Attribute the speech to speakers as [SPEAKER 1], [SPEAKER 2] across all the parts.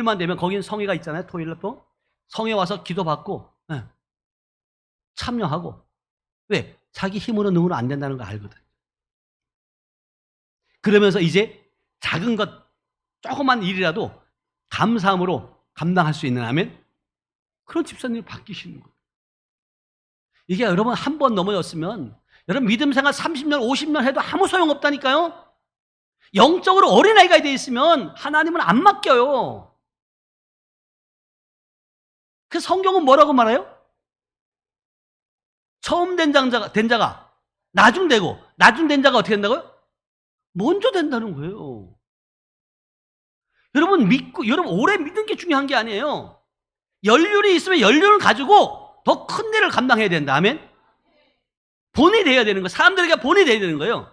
[SPEAKER 1] 토요일만 되면 거긴 성회가 있잖아요. 토요일날 또 성회 와서 기도받고 참여하고. 왜? 자기 힘으로 능으로 안 된다는 걸 알거든. 그러면서 이제 작은 것 조그만 일이라도 감사함으로 감당할 수 있는, 아멘? 그런 집사님이 바뀌시는 거예요. 이게 여러분 한 번 넘어졌으면 여러분 믿음 생활 30년 50년 해도 아무 소용없다니까요. 영적으로 어린아이가 돼 있으면 하나님은 안 맡겨요. 그 성경은 뭐라고 말해요? 처음 된 자가 나중 되고, 나중 된 자가 어떻게 된다고요? 먼저 된다는 거예요. 여러분 믿고, 여러분 오래 믿는 게 중요한 게 아니에요. 연륜이 있으면 연륜을 가지고 더 큰 일을 감당해야 된다. 아멘? 본이 돼야 되는 거예요. 사람들에게 본이 돼야 되는 거예요.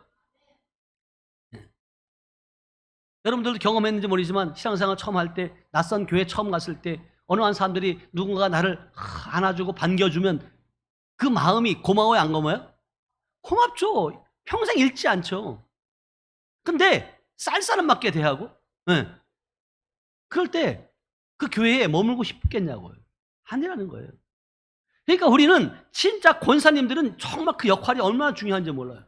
[SPEAKER 1] 여러분들도 경험했는지 모르지만 신앙생활 처음 할 때, 낯선 교회 처음 갔을 때 어느 한 사람들이 누군가 나를 안아주고 반겨주면 그 마음이 고마워요, 안 고마워요? 고맙죠. 평생 잃지 않죠. 근데 쌀쌀한 맞게 대하고, 그럴 때 그 교회에 머물고 싶겠냐고요. 아니라는 거예요. 그러니까 우리는 진짜 권사님들은 정말 그 역할이 얼마나 중요한지 몰라요.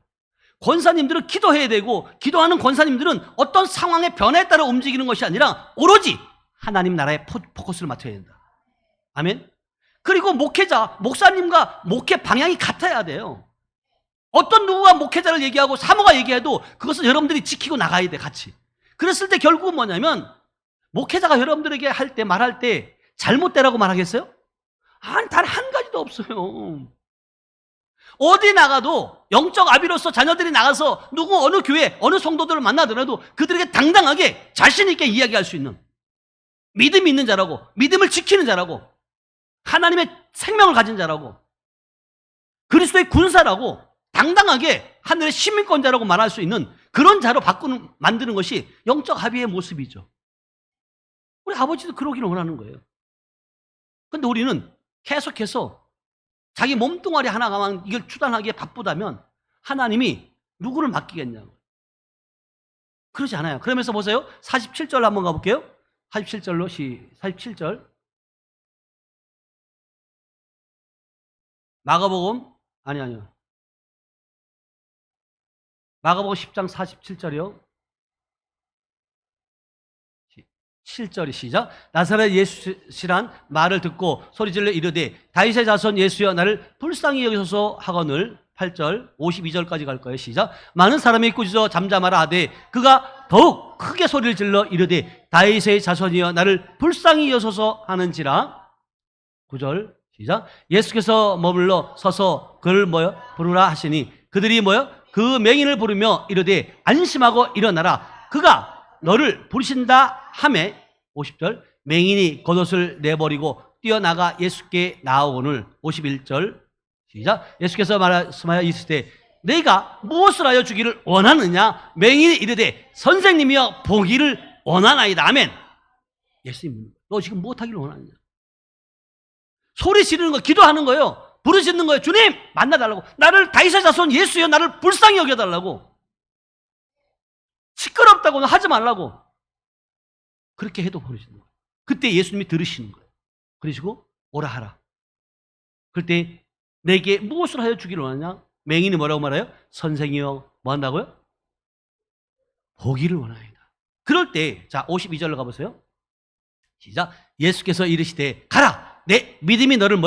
[SPEAKER 1] 권사님들은 기도해야 되고, 기도하는 권사님들은 어떤 상황의 변화에 따라 움직이는 것이 아니라 오로지 하나님 나라에 포커스를 맞춰야 된다. 아멘? 그리고 목회자, 목사님과 목회 방향이 같아야 돼요. 어떤 누구가 목회자를 얘기하고 사모가 얘기해도 그것을 여러분들이 지키고 나가야 돼, 같이. 그랬을 때 결국은 뭐냐면, 목회자가 여러분들에게 할 때, 말할 때 잘못되라고 말하겠어요? 아니, 단 한 가지도 없어요. 어디 나가도 영적 아비로서 자녀들이 나가서 누구 어느 교회 어느 성도들을 만나더라도 그들에게 당당하게 자신 있게 이야기할 수 있는, 믿음이 있는 자라고, 믿음을 지키는 자라고, 하나님의 생명을 가진 자라고, 그리스도의 군사라고 당당하게 하늘의 시민권자라고 말할 수 있는 그런 자로 만드는 것이 영적 아비의 모습이죠. 우리 아버지도 그러기를 원하는 거예요. 그런데 우리는 계속해서 자기 몸뚱아리 하나가만 이걸 추단하기에 바쁘다면 하나님이 누구를 맡기겠냐고. 그러지 않아요. 그러면서 보세요. 47절 한번 가볼게요. 47절로 47절. 마가복음, 아니요. 마가복음 10장 47절이요. 7절이 시작. 나사렛 예수시란 말을 듣고 소리질러 이르되 다윗의 자손 예수여 나를 불쌍히 여기소서 하거늘. 8절 52절까지 갈 거예요. 시작. 많은 사람이 꾸짖어 잠잠하라 하되 그가 더욱 크게 소리를 질러 이르되 다윗의 자손이여 나를 불쌍히 여소서 하는지라. 9절 시작. 예수께서 머물러 서서 그를 부르라 하시니 그들이 그 맹인을 부르며 이르되 안심하고 일어나라 그가 너를 부르신다 하매. 50절 맹인이 겉옷을 내버리고 뛰어나가 예수께 나아오늘. 51절 시작. 예수께서 말씀하여 이르시되 내가 무엇을 하여 주기를 원하느냐. 맹인이 이르되 선생님이여 보기를 원하나이다. 아멘. 예수님 너 지금 무엇하기를 원하느냐. 소리 지르는 거, 기도하는 거예요. 부르짖는 거예요. 주님 만나달라고. 나를 다윗의 자손 예수여 나를 불쌍히 여겨달라고. 시끄럽다고는 하지 말라고. 그렇게 해도 버리시는 거예요. 그때 예수님이 들으시는 거예요. 그러시고 오라 하라. 그때 내게 무엇을 하여 주기를 원하냐. 맹인이 뭐라고 말해요? 선생이여 뭐 한다고요? 보기를 원하이다. 그럴 때 자 52절로 가보세요. 시작. 예수께서 이르시되 가라 내 믿음이 너를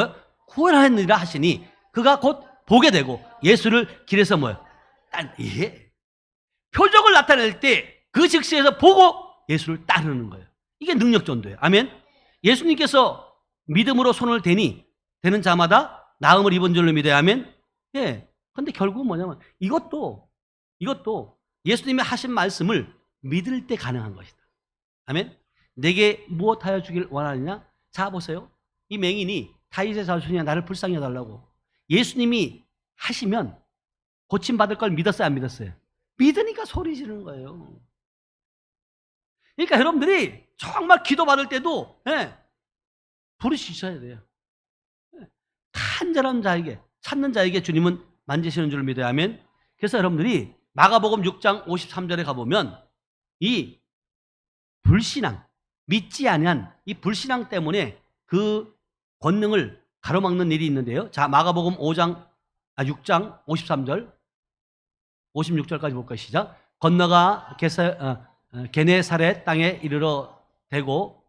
[SPEAKER 1] 구원하였느니라 하시니 그가 곧 보게 되고 예수를 길에서 표적을 나타낼 때 그 즉시에서 보고 예수를 따르는 거예요. 이게 능력전도예요. 아멘. 예수님께서 믿음으로 손을 대는 자마다 나음을 입은 줄로 믿어야. 아멘. 예. 근데 결국은 뭐냐면 이것도 예수님이 하신 말씀을 믿을 때 가능한 것이다. 아멘. 내게 무엇하여 주길 원하느냐. 자 보세요. 이 맹인이 다윗의 자손이야 나를 불쌍히 해달라고 예수님이 하시면 고침받을 걸 믿었어요, 안 믿었어요? 믿으니까 소리 지르는 거예요. 그러니까 여러분들이 정말 기도받을 때도 부르시셔야 돼요. 간절한 자에게, 찾는 자에게 주님은 만지시는 줄 믿어야. 하면. 그래서 여러분들이 마가복음 6장 53절에 가보면 이 불신앙, 믿지 아니한 이 불신앙 때문에 그 권능을 가로막는 일이 있는데요. 자, 마가복음 6장 53절 56절까지 볼까요? 시작. 건너가 게네사렛 땅에 이르러 대고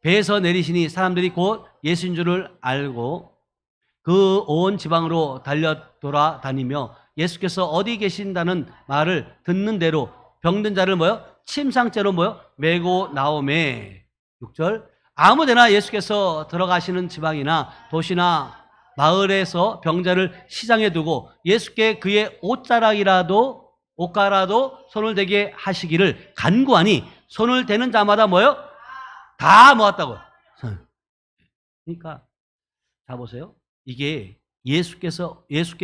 [SPEAKER 1] 배에서 내리시니 사람들이 곧 예수인 줄을 알고 그 온 지방으로 달려 돌아다니며 예수께서 어디 계신다는 말을 듣는 대로 병든 자를 침상째로 메고 나오매. 6절. 아무데나 예수께서 들어가시는 지방이나 도시나 마을에서 병자를 시장에 두고 예수께 그의 옷가라도 손을 대게 하시기를 간구하니 손을 대는 자마다 다 모았다고요. 그러니까 자 보세요. 이게 예수께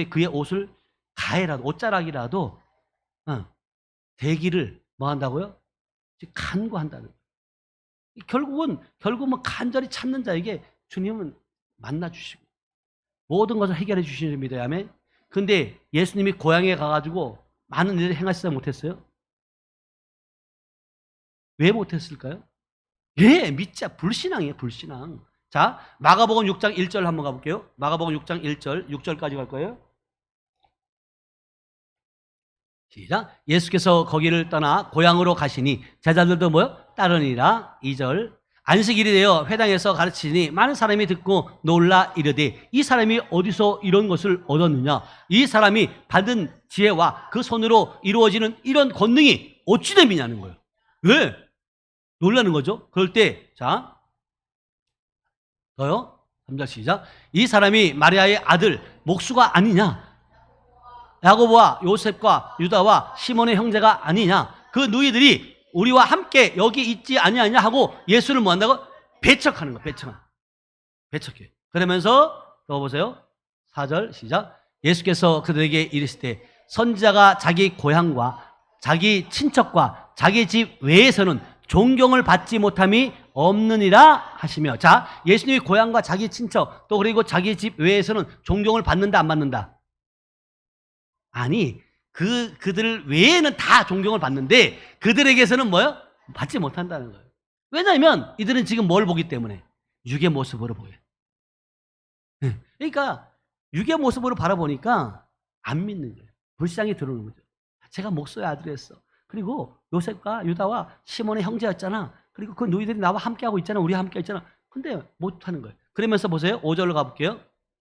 [SPEAKER 1] 그의 옷을 가해라도 옷자락이라도 대기를 한다고요? 간구한다는 거예요. 결국은 간절히 찾는 자에게 주님은 만나 주시고 모든 것을 해결해 주시는 분입니다. 아멘. 근데 예수님이 고향에 가가지고 많은 일을 행하시지 못했어요? 왜 못했을까요? 불신앙이에요, 불신앙. 자, 마가복음 6장 1절 한번 가볼게요. 마가복음 6장 1절, 6절까지 갈 거예요. 시작. 예수께서 거기를 떠나 고향으로 가시니 제자들도 따르니라. 2절. 안식일이 되어 회당에서 가르치니 많은 사람이 듣고 놀라 이르되 이 사람이 어디서 이런 것을 얻었느냐? 이 사람이 받은 지혜와 그 손으로 이루어지는 이런 권능이 어찌 됨이냐는 거예요. 왜? 놀라는 거죠. 그럴 때 자, 더요. 3절 시작. 이 사람이 마리아의 아들 목수가 아니냐? 야고보와 요셉과 유다와 시몬의 형제가 아니냐? 그 누이들이 우리와 함께 여기 있지 아니하냐 하고 예수를 한다고? 배척하는 거. 배척해. 그러면서 또 보세요. 4절 시작. 예수께서 그들에게 이르시되 선지자가 자기 고향과 자기 친척과 자기 집 외에서는 존경을 받지 못함이 없느니라 하시며. 자, 예수님이 고향과 자기 친척 또 그리고 자기 집 외에서는 존경을 받는다 안 받는다? 아니, 그들 외에는 다 존경을 받는데 그들에게서는 받지 못한다는 거예요. 왜냐하면 이들은 지금 뭘 보기 때문에? 육의 모습으로 보여요. 그러니까 육의 모습으로 바라보니까 안 믿는 거예요. 불신앙이 들어오는 거죠. 제가 목소의 아들이었어. 그리고 요셉과 유다와 시몬의 형제였잖아. 그리고 그 누이들이 나와 함께하고 있잖아. 우리와 함께 있잖아. 근데 못하는 거예요. 그러면서 보세요. 5절로 가볼게요.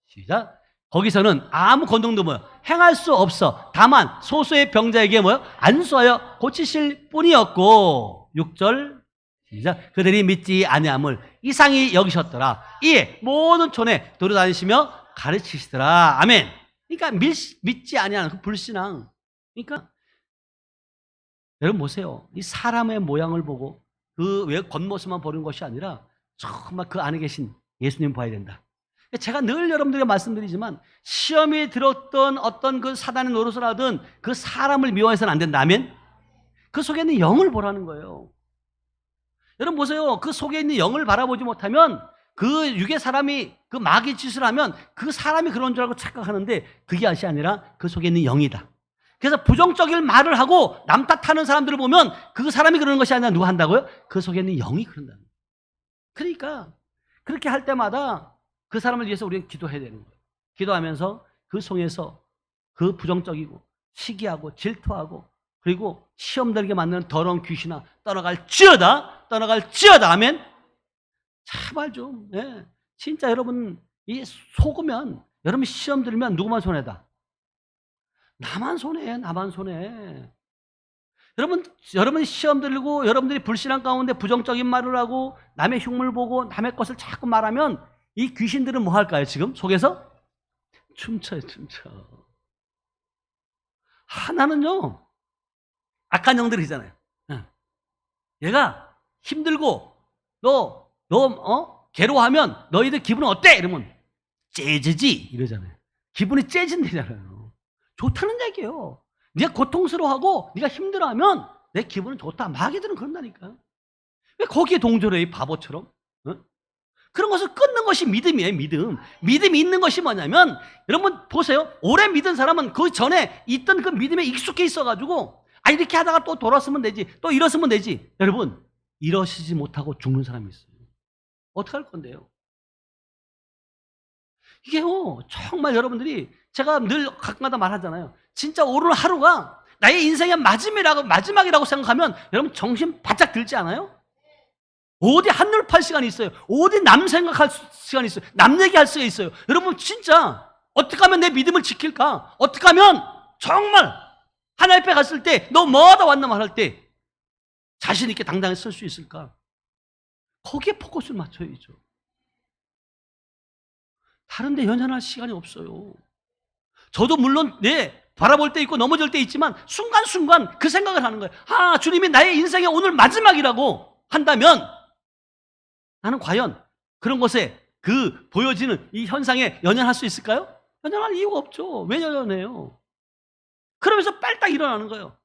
[SPEAKER 1] 시작. 거기서는 아무 권능도 행할 수 없어. 다만 소수의 병자에게 안수하여 고치실 뿐이었고. 6절 시작. 그들이 믿지 아니함을 이상히 여기셨더라. 이에 모든 촌에 돌아다니시며 가르치시더라. 아멘. 그러니까 믿지 아니하는 그 불신앙. 그러니까 여러분 보세요. 이 사람의 모양을 보고 그 외 겉모습만 보는 것이 아니라 정말 그 안에 계신 예수님 봐야 된다. 제가 늘 여러분들에게 말씀드리지만 시험이 들었던 어떤 그 사단의 노릇을 하든 그 사람을 미워해서는 안 된다. 아멘. 그 속에 있는 영을 보라는 거예요. 여러분 보세요. 그 속에 있는 영을 바라보지 못하면 그 육의 사람이 그 마귀 짓을 하면 그 사람이 그런 줄 알고 착각하는데 그게 아니라 그 속에 있는 영이다. 그래서 부정적인 말을 하고 남 탓하는 사람들을 보면 그 사람이 그러는 것이 아니라 누가 한다고요? 그 속에 있는 영이 그런다는 거예요. 그러니까 그렇게 할 때마다 그 사람을 위해서 우리는 기도해야 되는 거예요. 기도하면서 그 속에서 그 부정적이고 시기하고 질투하고 그리고 시험 들게 만드는 더러운 귀신아 떠나갈지어다. 아멘. 제발 좀 진짜 여러분 이 속으면 여러분 시험 들면 누구만 손해다? 나만 손해. 여러분이 시험 들고 여러분들이 불신앙 가운데 부정적인 말을 하고 남의 흉물 보고 남의 것을 자꾸 말하면 이 귀신들은 뭐 할까요? 지금 속에서 춤춰요. 하나는요 악한 영들이잖아요. 얘가 힘들고 너 괴로워하면 너희들 기분은 어때? 이러면 째지지 이러잖아요. 기분이 째진다잖아요. 좋다는 얘기예요. 네가 고통스러워하고 네가 힘들어하면 내 기분은 좋다. 마귀들은 그런다니까. 왜 거기에 동조를 해? 이 바보처럼. 그런 것을 끊는 것이 믿음이에요. 믿음이 있는 것이 뭐냐면 여러분 보세요. 오래 믿은 사람은 그 전에 있던 그 믿음에 익숙해 있어가지고 이렇게 하다가 또 돌았으면 되지. 또 이랬으면 되지. 여러분 일어서지 못하고 죽는 사람이 있어요. 어떻게 할 건데요? 이게요, 정말 여러분들이 제가 늘 가끔가다 말하잖아요. 진짜 오늘 하루가 나의 인생의 마지막이라고 생각하면 여러분 정신 바짝 들지 않아요? 어디 한눈 팔 시간이 있어요? 어디 남 생각할 시간이 있어요? 남 얘기할 수가 있어요? 여러분 진짜 어떻게 하면 내 믿음을 지킬까? 어떻게 하면 정말 하나님 앞에 갔을 때 너 뭐하다 왔나 말할 때 자신 있게 당당히 설 수 있을까? 거기에 포커스를 맞춰야죠. 다른 데 연연할 시간이 없어요. 저도 물론 바라볼 때 있고 넘어질 때 있지만 순간순간 그 생각을 하는 거예요. 아, 주님이 나의 인생의 오늘 마지막이라고 한다면 나는 과연 그런 것에 그 보여지는 이 현상에 연연할 수 있을까요? 연연할 이유가 없죠. 왜 연연해요? 그러면서 빨딱 일어나는 거예요.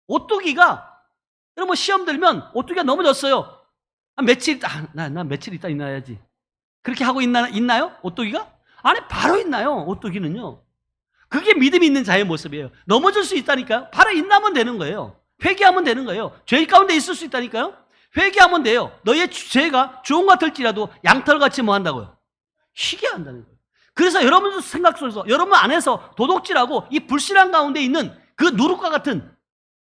[SPEAKER 1] 오뚜기가 여러분 시험 들면 오뚜기가 넘어졌어요. 며칠 나 며칠 있다 일어나야지. 그렇게 하고 있나요? 오뚜기가? 아니, 바로 있나요? 오뚜기는요. 그게 믿음이 있는 자의 모습이에요. 넘어질 수 있다니까요. 바로 인나면 되는 거예요. 회개하면 되는 거예요. 죄 가운데 있을 수 있다니까요. 회개하면 돼요. 너의 죄가 주홍 같을지라도 양털같이 뭐 한다고요? 희게 한다는 거예요. 그래서 여러분 생각 속에서 여러분 안에서 도둑질하고 이 불신앙 가운데 있는 그 누룩과 같은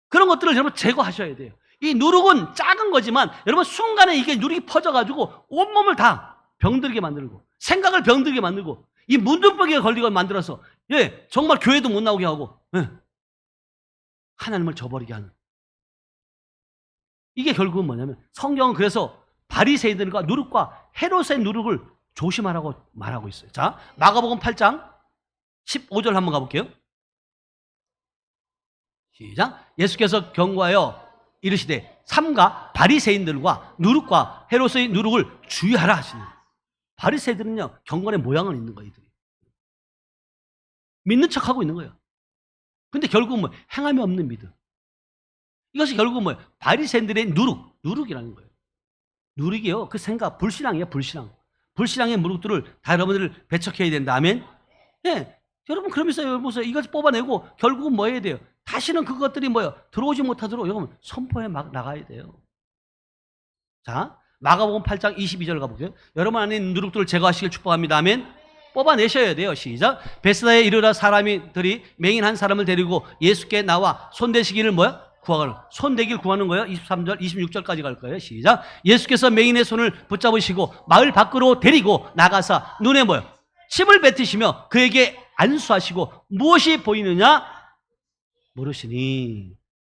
[SPEAKER 1] 그런 것들을 여러분 제거하셔야 돼요. 이 누룩은 작은 거지만 여러분 순간에 이게 누룩이 퍼져가지고 온몸을 다 병들게 만들고 생각을 병들게 만들고 이 문둥병에 걸리게 만들어서 정말 교회도 못 나오게 하고 하나님을 저버리게 하는, 이게 결국은 뭐냐면 성경은 그래서 바리새인들과 누룩과 헤롯의 누룩을 조심하라고 말하고 있어요. 자, 마가복음 8장 15절 한번 가볼게요. 시작. 예수께서 경고하여 이르시되 삼가 바리새인들과 누룩과 헤롯의 누룩을 주의하라 하시는. 바리새인들은요 경건의 모양은 있는 거예요. 이들이 믿는 척하고 있는 거예요. 근데 결국은 뭐 행함이 없는 믿음. 이것이 결국은 뭐예요? 바리새인들의 누룩이라는 거예요. 누룩이요 그 생각, 불신앙이에요. 불신앙의 누룩들을 다 여러분들 배척해야 된다. 아멘. 여러분 그러면서 여러분 이것을 뽑아내고 결국은 뭐 해야 돼요? 다시는 그것들이 뭐예요? 들어오지 못하도록 여러분 선포해 막 나가야 돼요. 자, 마가복음 8장 22절 가볼게요. 여러분 안에 있는 누룩들을 제거하시길 축복합니다. 아멘. 뽑아내셔야 돼요. 시작. 베스다에 이르러 사람들이 맹인 한 사람을 데리고 예수께 나와 손대시기를 뭐야? 구하는, 손대기를 구하는 거예요. 23절, 26절까지 갈 거예요. 시작. 예수께서 맹인의 손을 붙잡으시고 마을 밖으로 데리고 나가사 눈에 뭐요? 침을 뱉으시며 그에게 안수하시고 무엇이 보이느냐? 물으시니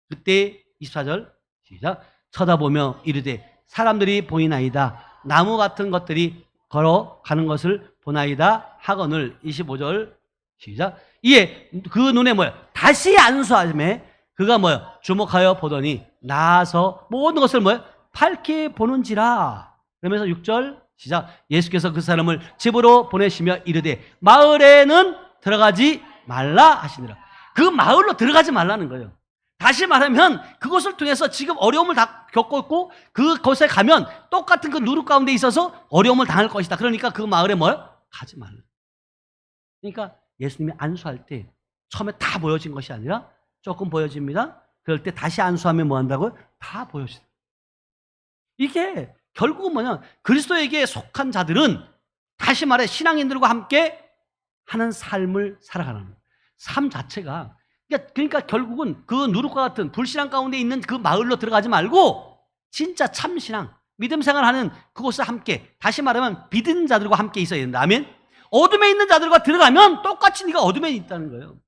[SPEAKER 1] 그때 24절 시작. 쳐다보며 이르되 사람들이 보이나이다. 나무 같은 것들이 걸어가는 것을 보나이다 하거늘. 25절 시작. 이에 그 눈에 뭐야? 다시 안수하심에 그가 뭐야? 주목하여 보더니 나아서 모든 것을 뭐야? 밝게 보는지라. 그러면서 6절 시작. 예수께서 그 사람을 집으로 보내시며 이르되 마을에는 들어가지 말라 하시니라. 그 마을로 들어가지 말라는 거예요. 다시 말하면 그것을 통해서 지금 어려움을 다 겪었고 그곳에 가면 똑같은 그 누룩 가운데 있어서 어려움을 당할 것이다. 그러니까 그 마을에 뭐요? 가지 말라. 그러니까 예수님이 안수할 때 처음에 다 보여진 것이 아니라 조금 보여집니다. 그럴 때 다시 안수하면 뭐 한다고요? 다 보여진다. 이게 결국은 뭐냐? 그리스도에게 속한 자들은 다시 말해 신앙인들과 함께 하는 삶을 살아가는 삶 자체가, 그러니까 결국은 그 누룩과 같은 불신앙 가운데 있는 그 마을로 들어가지 말고 진짜 참신앙, 믿음 생활하는 그곳에 함께, 다시 말하면 믿은 자들과 함께 있어야 된다. 아멘. 어둠에 있는 자들과 들어가면 똑같이 네가 어둠에 있다는 거예요.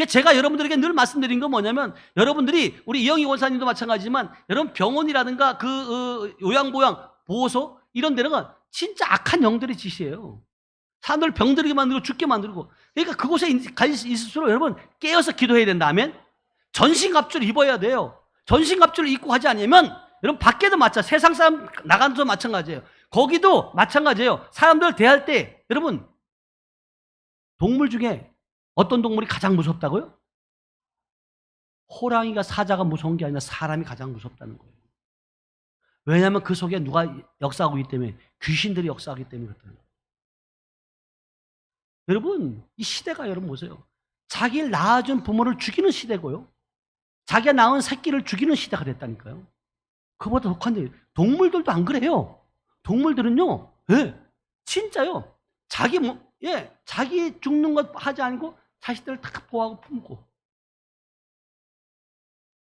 [SPEAKER 1] 제가 여러분들에게 늘 말씀드린 건 뭐냐면, 여러분들이 우리 이영희 원사님도 마찬가지지만 여러분 병원이라든가 그 요양보양 보호소 이런 데는 진짜 악한 영들의 짓이에요. 사람들 병들게 만들고 죽게 만들고. 그러니까 그곳에 가 있을수록 여러분 깨어서 기도해야 된다. 아멘. 전신갑주를 입어야 돼요. 전신갑주를 입고 하지 않으면 여러분 밖에도 세상 사람 나가는 데도 마찬가지예요. 거기도 마찬가지예요. 사람들 대할 때 여러분 동물 중에 어떤 동물이 가장 무섭다고요? 호랑이가, 사자가 무서운 게 아니라 사람이 가장 무섭다는 거예요. 왜냐하면 그 속에 누가 역사하고 있기 때문에, 귀신들이 역사하기 때문에 그렇다는 거예요. 여러분 이 시대가 여러분 보세요. 자기를 낳아준 부모를 죽이는 시대고요, 자기가 낳은 새끼를 죽이는 시대가 됐다니까요. 그보다 독한 얘기. 동물들도 안 그래요. 동물들은요, 예, 진짜요. 자기 죽는 것 하지 않고 자식들을 다 보호하고 품고.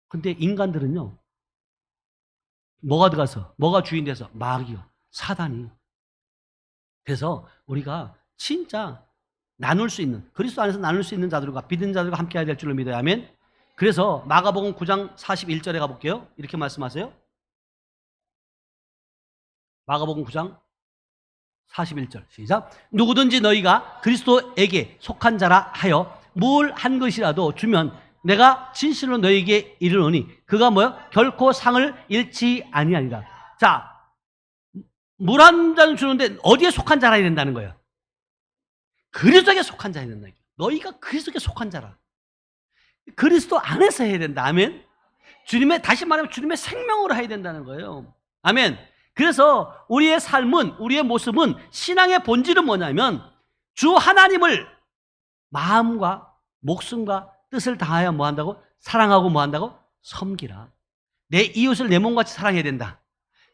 [SPEAKER 1] 근데 인간들은요, 뭐가 들어가서, 뭐가 주인 돼서? 마귀요, 사단이. 그래서 우리가 진짜 나눌 수 있는, 그리스도 안에서 나눌 수 있는 자들과 믿는 자들과 함께 해야 될 줄로 믿어요. 아멘. 그래서 마가복음 9장 41절에 가볼게요. 이렇게 말씀하세요. 마가복음 9장 41절 시작. 누구든지 너희가 그리스도에게 속한 자라 하여 뭘 한 것이라도 주면 내가 진실로 너희에게 이르노니 그가 뭐요? 결코 상을 잃지 아니하리라. 자, 물 한 잔 주는데 어디에 속한 자라 해야 된다는 거예요? 그리스도에게 속한 자야 된다. 너희가 그리스도에게 속한 자라. 그리스도 안에서 해야 된다. 아멘. 주님의, 다시 말하면 주님의 생명으로 해야 된다는 거예요. 아멘. 그래서 우리의 삶은, 우리의 모습은, 신앙의 본질은 뭐냐면 주 하나님을 마음과 목숨과 뜻을 다하여 뭐 한다고? 사랑하고 뭐 한다고? 섬기라. 내 이웃을 내 몸같이 사랑해야 된다.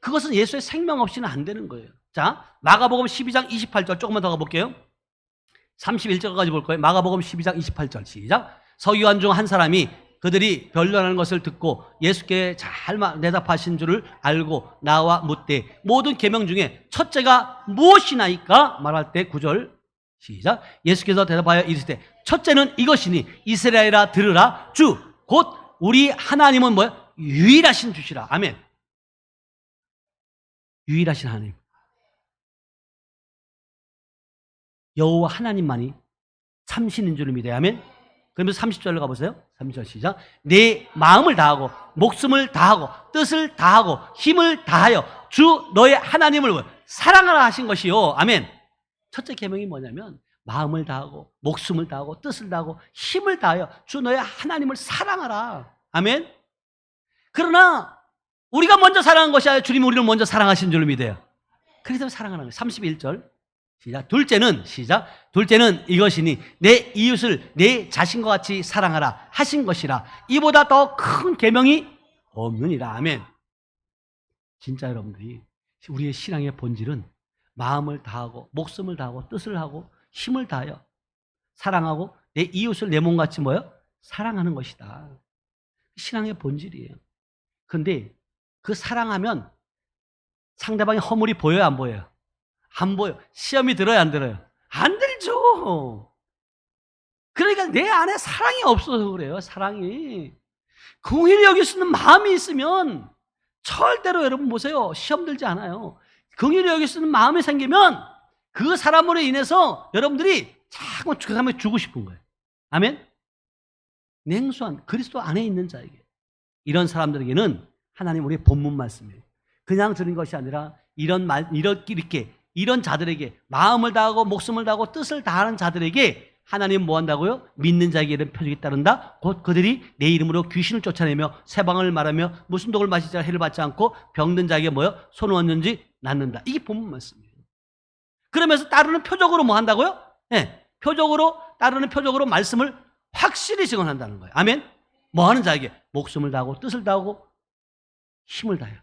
[SPEAKER 1] 그것은 예수의 생명 없이는 안 되는 거예요. 자, 마가복음 12장 28절 조금만 더 가볼게요. 31절까지 볼 거예요. 마가복음 12장 28절 시작. 서기관 중 한 사람이 그들이 변론하는 것을 듣고 예수께 잘 대답하신 줄을 알고 나와 묻되 모든 계명 중에 첫째가 무엇이나이까 말할 때 9절 시작. 예수께서 대답하여 이르시되 첫째는 이것이니 이스라엘아 들으라. 주 곧 우리 하나님은 뭐야? 유일하신 주시라. 아멘. 유일하신 하나님, 여호와 하나님만이 참신인 줄을 믿어야. 아멘. 그러면서 30절로 가보세요. 30절 시작. 내 마음을 다하고 목숨을 다하고 뜻을 다하고 힘을 다하여 주 너의 하나님을 사랑하라 하신 것이요. 아멘. 첫째 계명이 뭐냐면 마음을 다하고 목숨을 다하고 뜻을 다하고 힘을 다하여 주 너의 하나님을 사랑하라. 아멘. 그러나 우리가 먼저 사랑한 것이 아니라 주님이 우리를 먼저 사랑하신 줄로 믿어요. 그래서 사랑하는 거예요. 31절 시작. 둘째는 시작. 둘째는 이것이니 내 이웃을 내 자신과 같이 사랑하라 하신 것이라. 이보다 더 큰 계명이 없느니라. 아멘. 진짜 여러분들이 우리의 신앙의 본질은 마음을 다하고 목숨을 다하고 뜻을 하고 힘을 다하여 사랑하고 내 이웃을 내 몸같이 뭐요? 사랑하는 것이다. 신앙의 본질이에요. 그런데 그 사랑하면 상대방의 허물이 보여요, 안 보여요? 안 보여. 시험이 들어요, 안 들어요? 안 들죠. 그러니까 내 안에 사랑이 없어서 그래요. 사랑이. 긍휼히 여길 수 있는 마음이 있으면 절대로 여러분 보세요. 시험 들지 않아요. 긍휼히 여길 수 있는 마음이 생기면 그 사람으로 인해서 여러분들이 자꾸 그 사람에게 주고 싶은 거예요. 아멘? 냉소한 그리스도 안에 있는 자에게, 이런 사람들에게는 하나님 우리의 본문 말씀이에요. 그냥 들은 것이 아니라 이런 자들에게, 마음을 다하고 목숨을 다하고 뜻을 다하는 자들에게 하나님 뭐 한다고요? 믿는 자에게 이런 표적이 따른다. 곧 그들이 내 이름으로 귀신을 쫓아내며 새방을 말하며 무슨 독을 마시자 해를 받지 않고 병든 자에게 뭐요? 손을 얹는지 낫는다. 이게 본문 말씀이에요. 그러면서 따르는 표적으로 뭐 한다고요? 네, 따르는 표적으로 말씀을 확실히 증언한다는 거예요. 아멘. 뭐 하는 자에게? 목숨을 다하고 뜻을 다하고 힘을 다해요.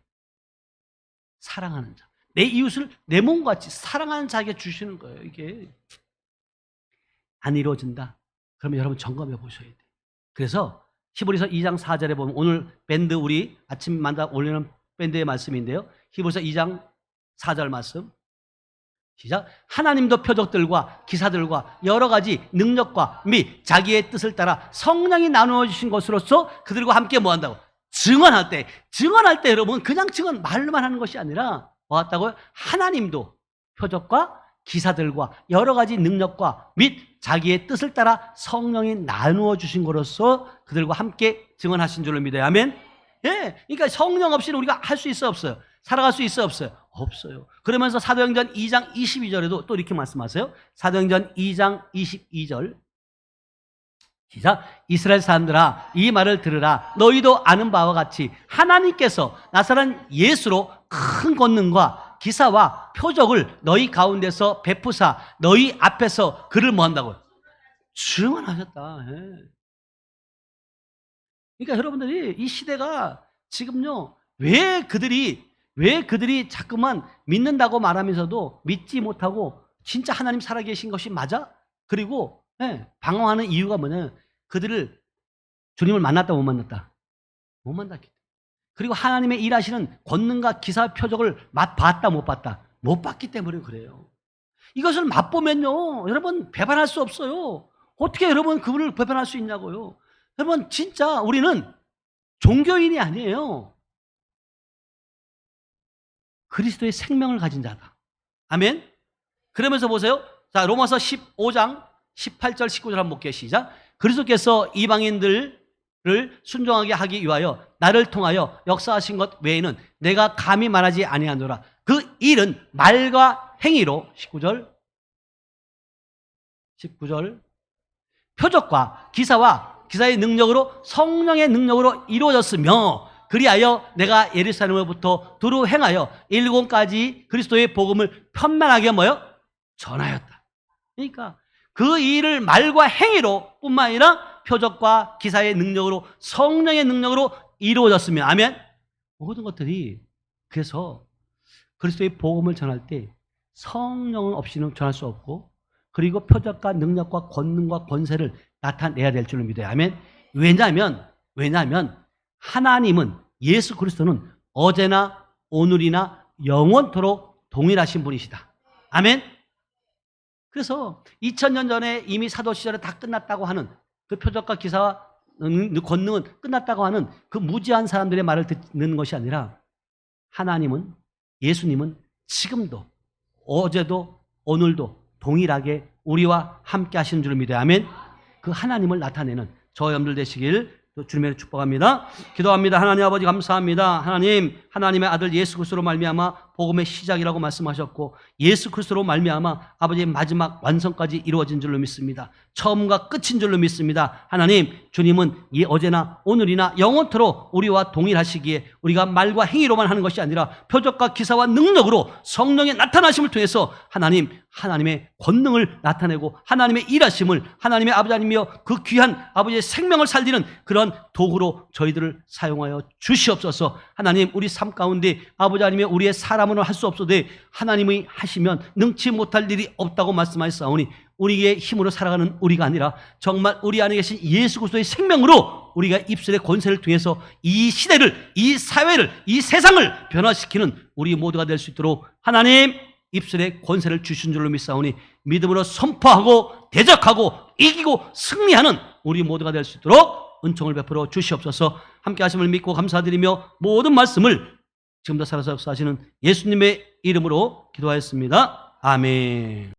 [SPEAKER 1] 사랑하는 자, 내 이웃을 내 몸같이 사랑하는 자에게 주시는 거예요. 이게 안 이루어진다. 그러면 여러분 점검해 보셔야 돼요. 그래서 히브리서 2장 4절에 보면, 오늘 밴드 우리 아침마다 올리는 밴드의 말씀인데요, 히브리서 2장 4절 말씀 시작. 하나님도 표적들과 기사들과 여러 가지 능력과 및 자기의 뜻을 따라 성령이 나누어 주신 것으로서 그들과 함께 뭐 한다고? 증언할 때 여러분 그냥 말로만 하는 것이 아니라 뭐 했다고요? 하나님도 표적과 기사들과 여러 가지 능력과 및 자기의 뜻을 따라 성령이 나누어 주신 것으로서 그들과 함께 증언하신 줄로 믿어요. 아멘. 예, 그러니까 성령 없이는 우리가 할 수 있어 없어요? 살아갈 수 있어 없어요? 없어요. 그러면서 사도행전 2장 22절에도 또 이렇게 말씀하세요. 사도행전 2장 22절 시작. 이스라엘 사람들아 이 말을 들으라. 너희도 아는 바와 같이 하나님께서 나사렛 예수로 큰 권능과 기사와 표적을 너희 가운데서 베푸사 너희 앞에서 그를 뭐 한다고요? 증언하셨다. 예. 그러니까 여러분들이 이 시대가 지금요 왜 그들이 자꾸만 믿는다고 말하면서도 믿지 못하고 진짜 하나님 살아계신 것이 맞아? 그리고 방황하는 이유가 뭐냐면 그들을 주님을 만났다 못 만났다? 못 만났기 때문에. 그리고 하나님의 일하시는 권능과 기사 표적을 맛봤다 못 봤다? 못 봤기 때문에 그래요. 이것을 맛보면요 여러분 배반할 수 없어요. 어떻게 여러분 그분을 배반할 수 있냐고요. 여러분 진짜 우리는 종교인이 아니에요. 그리스도의 생명을 가진 자다. 아멘. 그러면서 보세요. 자, 로마서 15장 18절 19절 한번 볼게요. 시작. 그리스도께서 이방인들을 순종하게 하기 위하여 나를 통하여 역사하신 것 외에는 내가 감히 말하지 아니하노라. 그 일은 말과 행위로 19절 표적과 기사의 능력으로 성령의 능력으로 이루어졌으며 그리하여 내가 예루살렘으로부터 두루 행하여 일본까지 그리스도의 복음을 편만하게 뭐요? 전하였다. 그러니까 그 일을 말과 행위로 뿐만 아니라 표적과 기사의 능력으로 성령의 능력으로 이루어졌으며 아멘. 모든 것들이 그래서 그리스도의 복음을 전할 때 성령 없이는 전할 수 없고 그리고 표적과 능력과 권능과 권세를 나타내야 될 줄을 믿어요. 아멘. 왜냐하면 하나님은 예수 그리스도는 어제나 오늘이나 영원토록 동일하신 분이시다. 아멘. 그래서 2000년 전에 이미 사도 시절에 다 끝났다고 하는 그 표적과 기사와 권능은 끝났다고 하는 그 무지한 사람들의 말을 듣는 것이 아니라 하나님은 예수님은 지금도 어제도 오늘도 동일하게 우리와 함께 하시는 줄을 믿어요. 아멘. 그 하나님을 나타내는 저와 여러분들 되시길 주님의 축복합니다. 기도합니다. 하나님 아버지 감사합니다. 하나님, 하나님의 아들 예수 그리스도로 말미암아 복음의 시작이라고 말씀하셨고 예수 그리스도로 말미암아 아버지의 마지막 완성까지 이루어진 줄로 믿습니다. 처음과 끝인 줄로 믿습니다. 하나님, 주님은 어제나 오늘이나 영원토록 우리와 동일하시기에 우리가 말과 행위로만 하는 것이 아니라 표적과 기사와 능력으로 성령의 나타나심을 통해서 하나님의 권능을 나타내고 하나님의 일하심을 하나님의 아버지 하나님이여 그 귀한 아버지의 생명을 살리는 그런 도구로 저희들을 사용하여 주시옵소서. 하나님, 우리 삶 가운데 아버지 하나님이여 우리의 사람으로 할 수 없어도 하나님이 하시면 능치 못할 일이 없다고 말씀하셨사오니 우리의 힘으로 살아가는 우리가 아니라 정말 우리 안에 계신 예수 그리스도의 생명으로 우리가 입술의 권세를 통해서 이 시대를, 이 사회를, 이 세상을 변화시키는 우리 모두가 될 수 있도록 하나님 입술의 권세를 주신 줄로 믿사오니 믿음으로 선포하고 대적하고 이기고 승리하는 우리 모두가 될 수 있도록 은총을 베풀어 주시옵소서. 함께 하심을 믿고 감사드리며 모든 말씀을 지금도 살아서 역사하시는 예수님의 이름으로 기도하였습니다. 아멘.